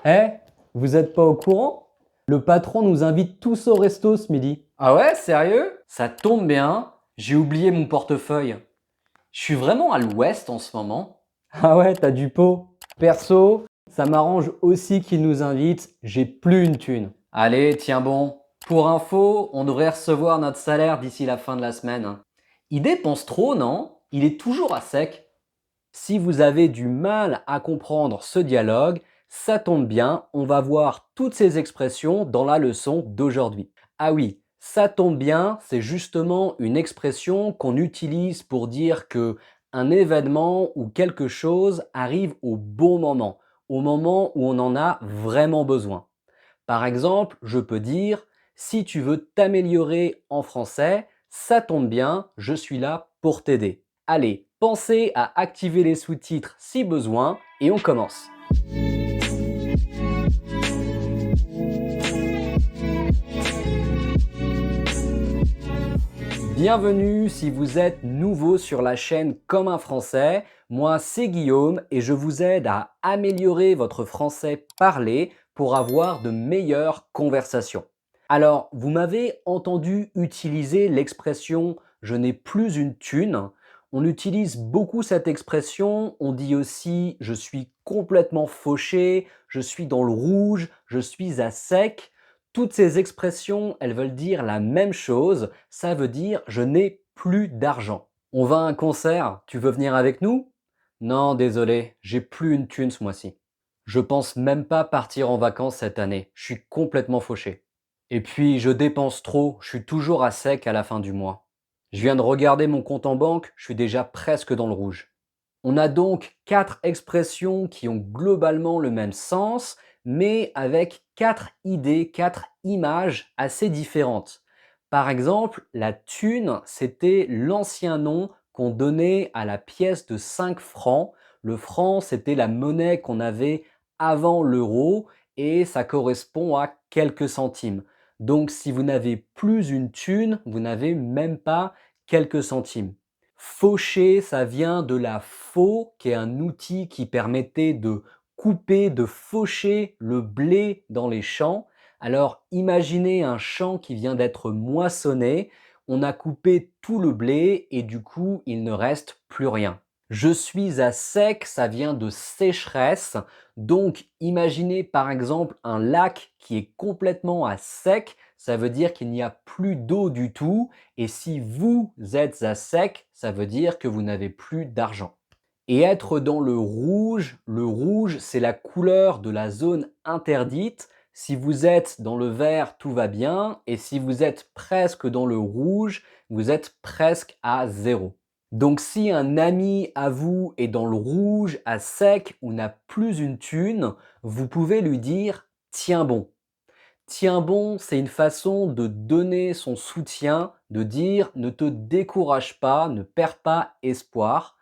Eh, vous êtes pas au courant? Le patron nous invite tous au resto ce midi. Ah ouais, sérieux? Ça tombe bien, j'ai oublié mon portefeuille. Je suis vraiment à l'ouest en ce moment. Ah ouais, t'as du pot. Perso, ça m'arrange aussi qu'il nous invite, j'ai plus une thune. Allez, tiens bon. Pour info, on devrait recevoir notre salaire d'ici la fin de la semaine. Il dépense trop, non? Il est toujours à sec. Si vous avez du mal à comprendre ce dialogue, ça tombe bien, on va voir toutes ces expressions dans la leçon d'aujourd'hui. Ah oui, ça tombe bien, c'est justement une expression qu'on utilise pour dire que un événement ou quelque chose arrive au moment où on en a vraiment besoin. Par exemple, je peux dire si tu veux t'améliorer en français, ça tombe bien, je suis là pour t'aider. Allez, pensez à activer les sous-titres si besoin et on commence. Bienvenue si vous êtes nouveau sur la chaîne Comme un Français. Moi, c'est Guillaume et je vous aide à améliorer votre français parlé pour avoir de meilleures conversations. Alors, vous m'avez entendu utiliser l'expression je n'ai plus une thune. On utilise beaucoup cette expression. On dit aussi je suis complètement fauché, je suis dans le rouge, je suis à sec. Toutes ces expressions, elles veulent dire la même chose, ça veut dire je n'ai plus d'argent. On va à un concert, tu veux venir avec nous? Non, désolé, j'ai plus une thune ce mois-ci. Je pense même pas partir en vacances cette année, je suis complètement fauché. Et puis je dépense trop, je suis toujours à sec à la fin du mois. Je viens de regarder mon compte en banque, je suis déjà presque dans le rouge. On a donc quatre expressions qui ont globalement le même sens, mais avec quatre idées, quatre images assez différentes. Par exemple, la thune, c'était l'ancien nom qu'on donnait à la pièce de 5 francs. Le franc, c'était la monnaie qu'on avait avant l'euro et ça correspond à quelques centimes. Donc si vous n'avez plus une thune, vous n'avez même pas quelques centimes. Faucher, ça vient de la faux, qui est un outil qui permettait de couper, de faucher le blé dans les champs. Alors imaginez un champ qui vient d'être moissonné, on a coupé tout le blé et du coup il ne reste plus rien. Je suis à sec, ça vient de sécheresse. Donc imaginez par exemple un lac qui est complètement à sec, ça veut dire qu'il n'y a plus d'eau du tout. Et si vous êtes à sec, ça veut dire que vous n'avez plus d'argent. Et être dans le rouge, c'est la couleur de la zone interdite. Si vous êtes dans le vert, tout va bien. Et si vous êtes presque dans le rouge, vous êtes presque à zéro. Donc si un ami à vous est dans le rouge, à sec ou n'a plus une thune, vous pouvez lui dire tiens bon. Tiens bon, c'est une façon de donner son soutien, de dire ne te décourage pas, ne perds pas espoir.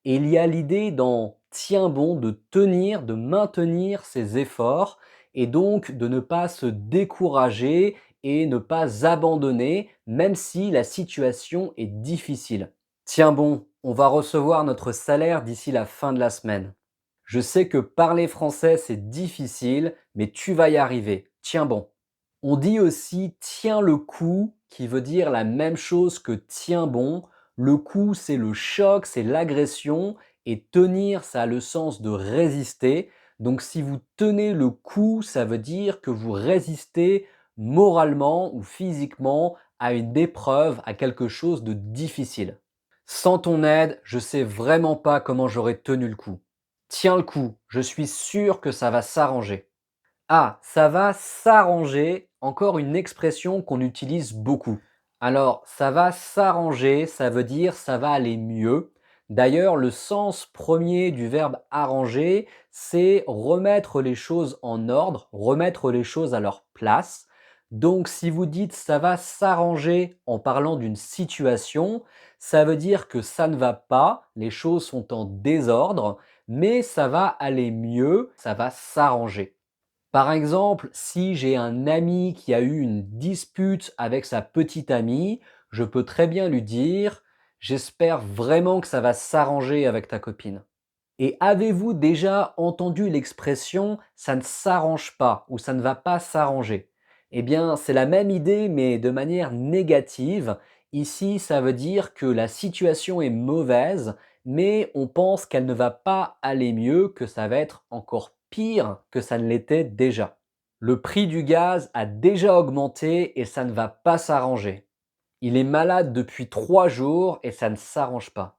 Et il y a l'idée dans tiens bon de tenir, de maintenir ses efforts et donc de ne pas se décourager et ne pas abandonner même si la situation est difficile. Tiens bon, on va recevoir notre salaire d'ici la fin de la semaine. Je sais que parler français c'est difficile, mais tu vas y arriver. Tiens bon. On dit aussi tiens le coup, qui veut dire la même chose que tiens bon. Le coup, c'est le choc, c'est l'agression, et tenir, ça a le sens de résister. Donc si vous tenez le coup, ça veut dire que vous résistez moralement ou physiquement à une épreuve, à quelque chose de difficile. Sans ton aide, je sais vraiment pas comment j'aurais tenu le coup. Tiens le coup, je suis sûr que ça va s'arranger. Ah, ça va s'arranger, encore une expression qu'on utilise beaucoup. Alors, ça va s'arranger, ça veut dire ça va aller mieux. D'ailleurs, le sens premier du verbe arranger, c'est remettre les choses en ordre, remettre les choses à leur place. Donc, si vous dites ça va s'arranger en parlant d'une situation, ça veut dire que ça ne va pas, les choses sont en désordre, mais ça va aller mieux, ça va s'arranger. Par exemple, si j'ai un ami qui a eu une dispute avec sa petite amie, je peux très bien lui dire: «J'espère vraiment que ça va s'arranger avec ta copine». Et avez-vous déjà entendu l'expression ça ne s'arrange pas ou ça ne va pas s'arranger? Eh bien, c'est la même idée mais de manière négative. Ici, ça veut dire que la situation est mauvaise, mais on pense qu'elle ne va pas aller mieux, que ça va être encore pire que ça ne l'était déjà. Le prix du gaz a déjà augmenté et ça ne va pas s'arranger. Il est malade depuis 3 jours et ça ne s'arrange pas.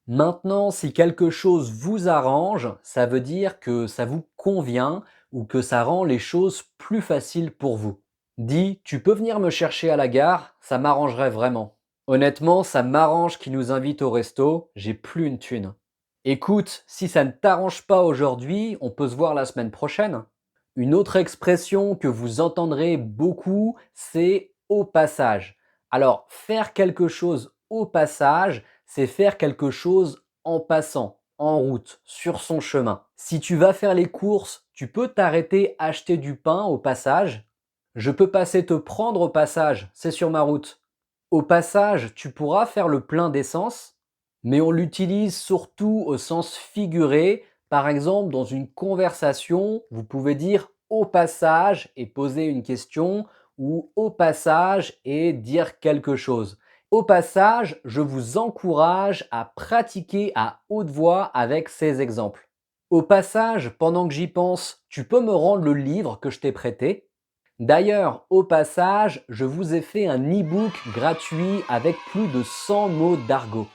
Maintenant, si quelque chose vous arrange, ça veut dire que ça vous convient ou que ça rend les choses plus faciles pour vous. Dis, tu peux venir me chercher à la gare, ça m'arrangerait vraiment. Honnêtement, ça m'arrange qu'ils nous invitent au resto, j'ai plus une thune. Écoute, si ça ne t'arrange pas aujourd'hui, on peut se voir la semaine prochaine. Une autre expression que vous entendrez beaucoup, c'est au passage. Alors, faire quelque chose au passage, c'est faire quelque chose en passant, en route, sur son chemin. Si tu vas faire les courses, tu peux t'arrêter acheter du pain au passage. Je peux passer te prendre au passage, c'est sur ma route. Au passage, tu pourras faire le plein d'essence, mais on l'utilise surtout au sens figuré. Par exemple, dans une conversation, vous pouvez dire au passage et poser une question ou au passage et dire quelque chose. Au passage, je vous encourage à pratiquer à haute voix avec ces exemples. Au passage, pendant que j'y pense, tu peux me rendre le livre que je t'ai prêté? D'ailleurs, au passage, je vous ai fait un e-book gratuit avec plus de 100 mots d'argot.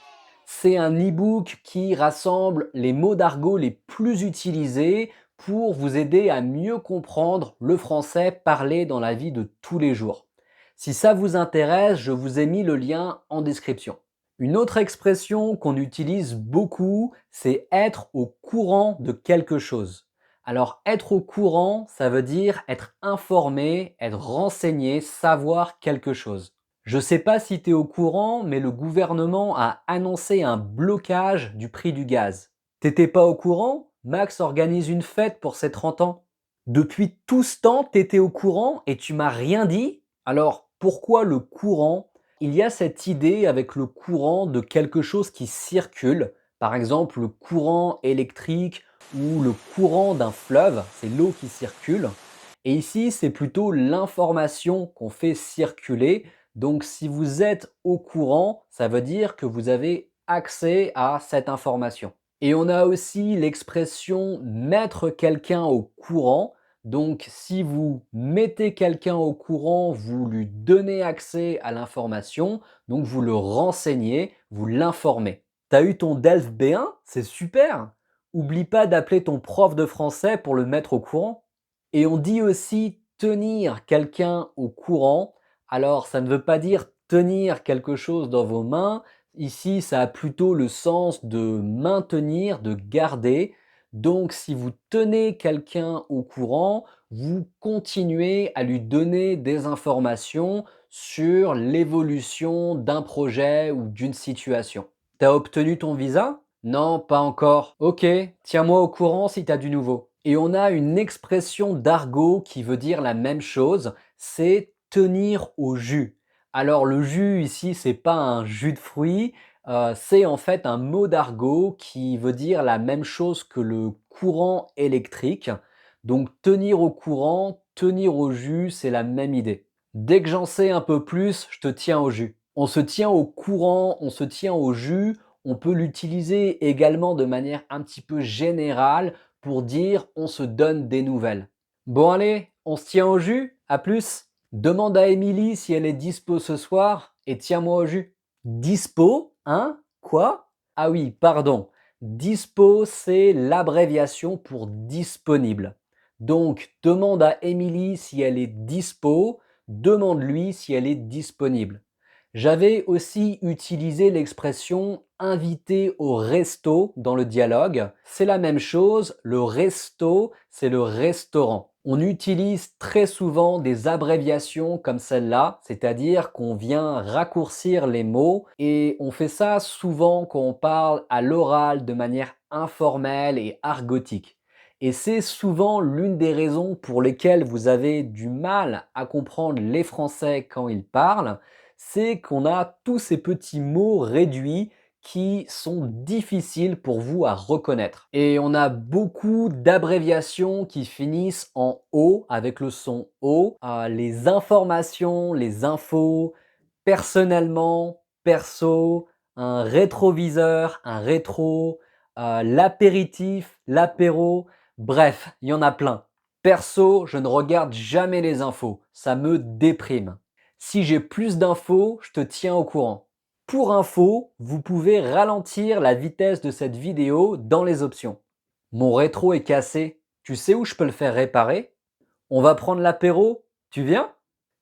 C'est un e-book qui rassemble les mots d'argot les plus utilisés pour vous aider à mieux comprendre le français parlé dans la vie de tous les jours. Si ça vous intéresse, je vous ai mis le lien en description. Une autre expression qu'on utilise beaucoup, c'est être au courant de quelque chose. Alors, être au courant, ça veut dire être informé, être renseigné, savoir quelque chose. Je ne sais pas si tu es au courant, mais le gouvernement a annoncé un blocage du prix du gaz. T'étais pas au courant? Max organise une fête pour ses 30 ans. Depuis tout ce temps, t'étais au courant et tu m'as rien dit? Alors, pourquoi le courant? Il y a cette idée avec le courant de quelque chose qui circule, par exemple le courant électrique ou le courant d'un fleuve, c'est l'eau qui circule. Et ici, c'est plutôt l'information qu'on fait circuler. Donc, si vous êtes au courant, ça veut dire que vous avez accès à cette information. Et on a aussi l'expression mettre quelqu'un au courant. Donc, si vous mettez quelqu'un au courant, vous lui donnez accès à l'information, donc vous le renseignez, vous l'informez. T'as eu ton DELF B1? C'est super! Oublie pas d'appeler ton prof de français pour le mettre au courant. Et on dit aussi tenir quelqu'un au courant. Alors, ça ne veut pas dire tenir quelque chose dans vos mains. Ici, ça a plutôt le sens de maintenir, de garder. Donc, si vous tenez quelqu'un au courant, vous continuez à lui donner des informations sur l'évolution d'un projet ou d'une situation. T'as obtenu ton visa? Non, pas encore. Ok, tiens-moi au courant si t'as du nouveau. Et on a une expression d'argot qui veut dire la même chose, c'est tenir au jus. Alors le jus ici, c'est pas un jus de fruits, c'est en fait un mot d'argot qui veut dire la même chose que le courant électrique. Donc tenir au courant, tenir au jus, c'est la même idée. Dès que j'en sais un peu plus, je te tiens au jus. On se tient au courant, on se tient au jus, on peut l'utiliser également de manière un petit peu générale pour dire on se donne des nouvelles. Bon allez, on se tient au jus, à plus. Demande à Émilie si elle est dispo ce soir et tiens-moi au jus. Dispo, hein? Quoi? Ah oui, pardon. Dispo, c'est l'abréviation pour disponible. Donc, demande à Émilie si elle est dispo, demande-lui si elle est disponible. J'avais aussi utilisé l'expression invité au resto dans le dialogue. C'est la même chose, le resto, c'est le restaurant. On utilise très souvent des abréviations comme celle-là, c'est-à-dire qu'on vient raccourcir les mots et on fait ça souvent quand on parle à l'oral de manière informelle et argotique. Et c'est souvent l'une des raisons pour lesquelles vous avez du mal à comprendre les Français quand ils parlent, c'est qu'on a tous ces petits mots réduits qui sont difficiles pour vous à reconnaître. Et on a beaucoup d'abréviations qui finissent en O avec le son O. Les informations, les infos, personnellement, perso, un rétroviseur, un rétro, l'apéritif, l'apéro. Bref, il y en a plein. Perso, je ne regarde jamais les infos, ça me déprime. Si j'ai plus d'infos, je te tiens au courant. Pour info, vous pouvez ralentir la vitesse de cette vidéo dans les options. Mon rétro est cassé, tu sais où je peux le faire réparer? On va prendre l'apéro, tu viens?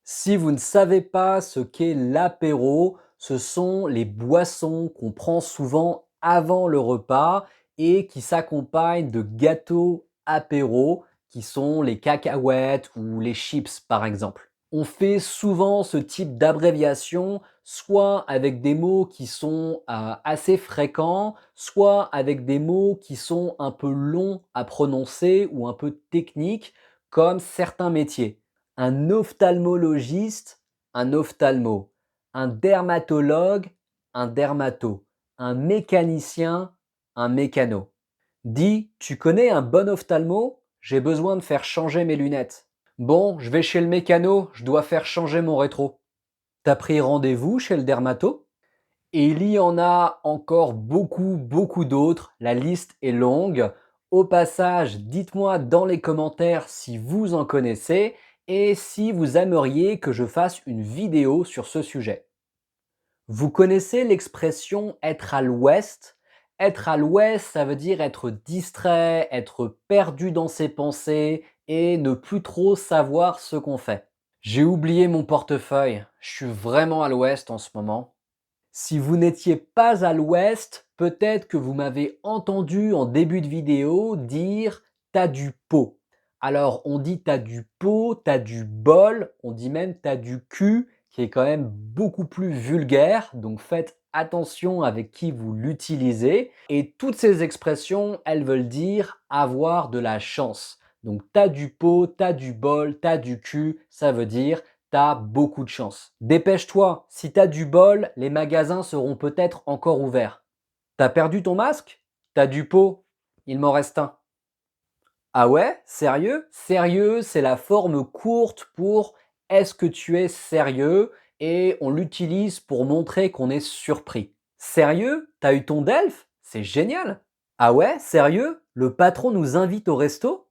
Si vous ne savez pas ce qu'est l'apéro, ce sont les boissons qu'on prend souvent avant le repas et qui s'accompagnent de gâteaux apéro qui sont les cacahuètes ou les chips par exemple. On fait souvent ce type d'abréviation soit avec des mots qui sont assez fréquents, soit avec des mots qui sont un peu longs à prononcer ou un peu techniques comme certains métiers. Un ophtalmologiste, un ophtalmo, un dermatologue, un dermato, un mécanicien, un mécano. Dis, tu connais un bon ophtalmo? J'ai besoin de faire changer mes lunettes. Bon, je vais chez le mécano, je dois faire changer mon rétro. T'as pris rendez-vous chez le dermato? Et il y en a encore beaucoup, beaucoup d'autres. La liste est longue. Au passage, dites-moi dans les commentaires si vous en connaissez et si vous aimeriez que je fasse une vidéo sur ce sujet. Vous connaissez l'expression être à l'ouest? Être à l'ouest, ça veut dire être distrait, être perdu dans ses pensées et ne plus trop savoir ce qu'on fait. J'ai oublié mon portefeuille. Je suis vraiment à l'ouest en ce moment. Si vous n'étiez pas à l'ouest, peut-être que vous m'avez entendu en début de vidéo dire t'as du pot. Alors on dit t'as du pot, t'as du bol, on dit même t'as du cul, qui est quand même beaucoup plus vulgaire, donc faites attention avec qui vous l'utilisez. Et toutes ces expressions, elles veulent dire avoir de la chance. Donc t'as du pot, t'as du bol, t'as du cul, ça veut dire t'as beaucoup de chance. Dépêche-toi, si t'as du bol, les magasins seront peut-être encore ouverts. T'as perdu ton masque? T'as du pot? Il m'en reste un. Ah ouais? Sérieux? Sérieux, c'est la forme courte pour est-ce que tu es sérieux? Et on l'utilise pour montrer qu'on est surpris. Sérieux? T'as eu ton DELF? C'est génial! Ah ouais? Sérieux? Le patron nous invite au resto?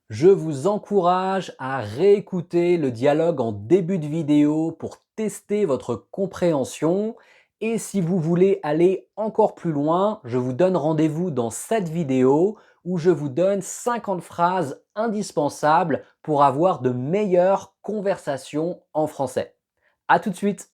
Je vous encourage à réécouter le dialogue en début de vidéo pour tester votre compréhension. Et si vous voulez aller encore plus loin, je vous donne rendez-vous dans cette vidéo où je vous donne 50 phrases indispensables pour avoir de meilleures conversations en français. À tout de suite!